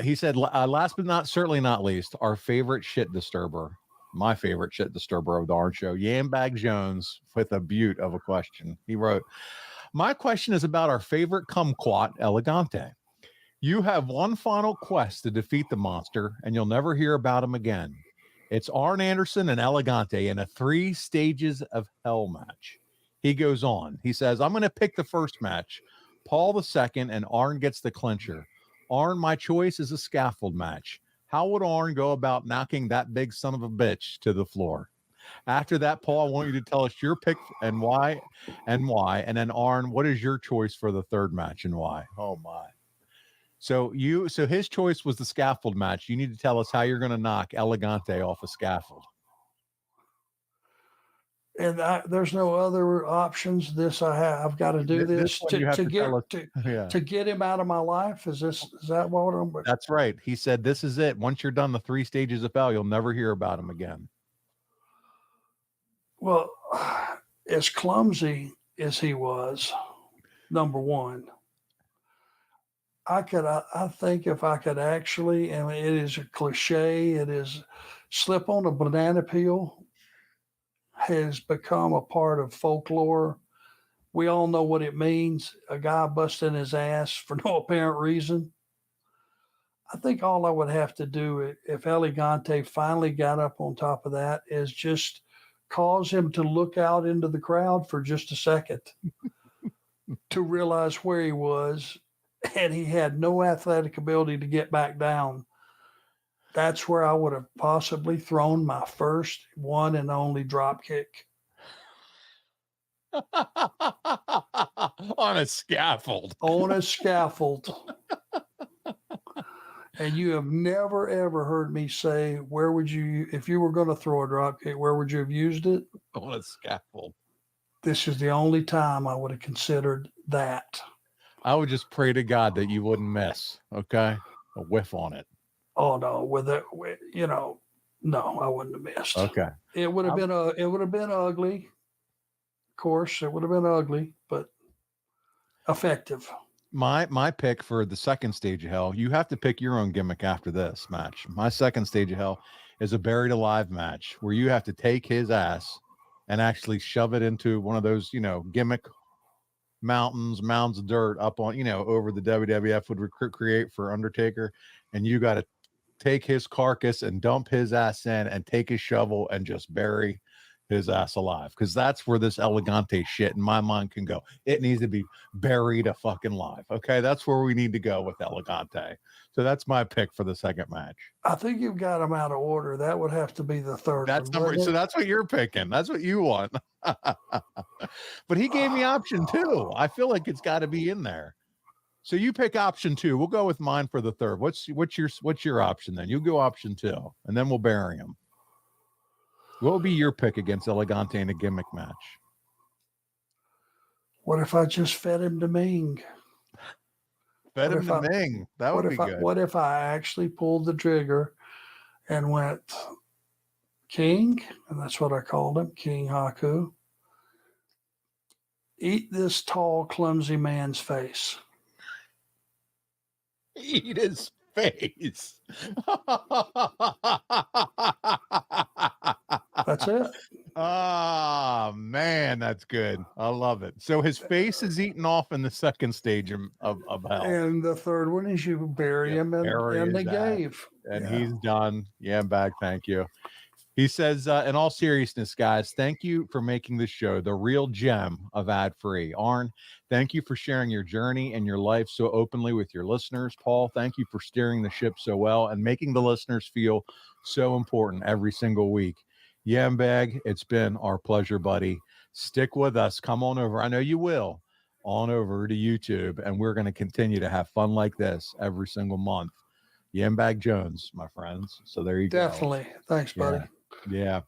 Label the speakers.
Speaker 1: He said, last but certainly not least, our favorite shit disturber, my favorite shit disturber of the Arn Show, Yambag Jones, with a beaut of a question. He wrote, my question is about our favorite kumquat, Elegante. You have one final quest to defeat the monster, and you'll never hear about him again. It's Arn Anderson and Elegante in a 3 stages of hell match. He goes on. He says, I'm going to pick the first match, Paul the second, and Arn gets the clincher. Arn, my choice is a scaffold match. How would Arn go about knocking that big son of a bitch to the floor? After that, Paul, I want you to tell us your pick and why. And then Arn, what is your choice for the third match and why? Oh my. So his choice was the scaffold match. You need to tell us how you're going to knock Elegante off a scaffold.
Speaker 2: And there's no other options. I've got to do this to get him out of my life. Is that what I'm?
Speaker 1: That's right. He said, this is it. Once you're done the 3 stages of hell, you'll never hear about him again.
Speaker 2: Well, as clumsy as he was, number one, I think if I could actually, and it is a cliche, it is slip on a banana peel has become a part of folklore. We all know what it means. A guy busting his ass for no apparent reason. I think all I would have to do if Elegante finally got up on top of that is just cause him to look out into the crowd for just a second to realize where he was, and he had no athletic ability to get back down. That's where I would have possibly thrown my first one and only drop kick.
Speaker 1: On a scaffold.
Speaker 2: On a scaffold. And you have never, ever heard me say, where would you, if you were going to throw a drop kick, where would you have used it?
Speaker 1: On a scaffold.
Speaker 2: This is the only time I would have considered that.
Speaker 1: I would just pray to God that you wouldn't miss, okay? A whiff on it.
Speaker 2: Oh no, no, I wouldn't have missed.
Speaker 1: Okay.
Speaker 2: It would have been ugly. Of course, it would have been ugly, but effective.
Speaker 1: My pick for the second stage of hell, you have to pick your own gimmick after this match. My second stage of hell is a buried alive match where you have to take his ass and actually shove it into one of those, gimmick mounds of dirt up on, over the WWF would create for Undertaker. And you got to take his carcass and dump his ass in and take his shovel and just bury his ass alive. Because that's where this Elegante shit in my mind can go. It needs to be buried a fucking live. Okay. That's where we need to go with Elegante. So that's my pick for the second match.
Speaker 2: I think you've got them out of order. That would have to be the third.
Speaker 1: So that's what you're picking. That's what you want. But he gave me option 2. I feel like it's got to be in there. So you pick option 2. We'll go with mine for the third. What's your option then? You go option 2, and then we'll bury him. What would be your pick against Elegante in a gimmick match?
Speaker 2: What if I just fed him to Ming?
Speaker 1: Fed him to Ming. That would be good.
Speaker 2: What if I actually pulled the trigger and went King, and that's what I called him, King Haku. Eat this tall, clumsy man's face.
Speaker 1: Eat his face.
Speaker 2: That's it.
Speaker 1: Ah, man, that's good. I love it. So his face is eaten off in the second stage of hell.
Speaker 2: And the third one is you bury him in the cave.
Speaker 1: And he's done. Yeah, I'm back. Thank you. He says, in all seriousness, guys, thank you for making this show the real gem of ad-free. Arn, thank you for sharing your journey and your life so openly with your listeners. Paul, thank you for steering the ship so well and making the listeners feel so important every single week. Yambag, it's been our pleasure, buddy. Stick with us. Come on over. I know you will. On over to YouTube, and we're going to continue to have fun like this every single month. Yambag Jones, my friends. So there you
Speaker 2: go. Definitely. Thanks, buddy.
Speaker 1: Yeah.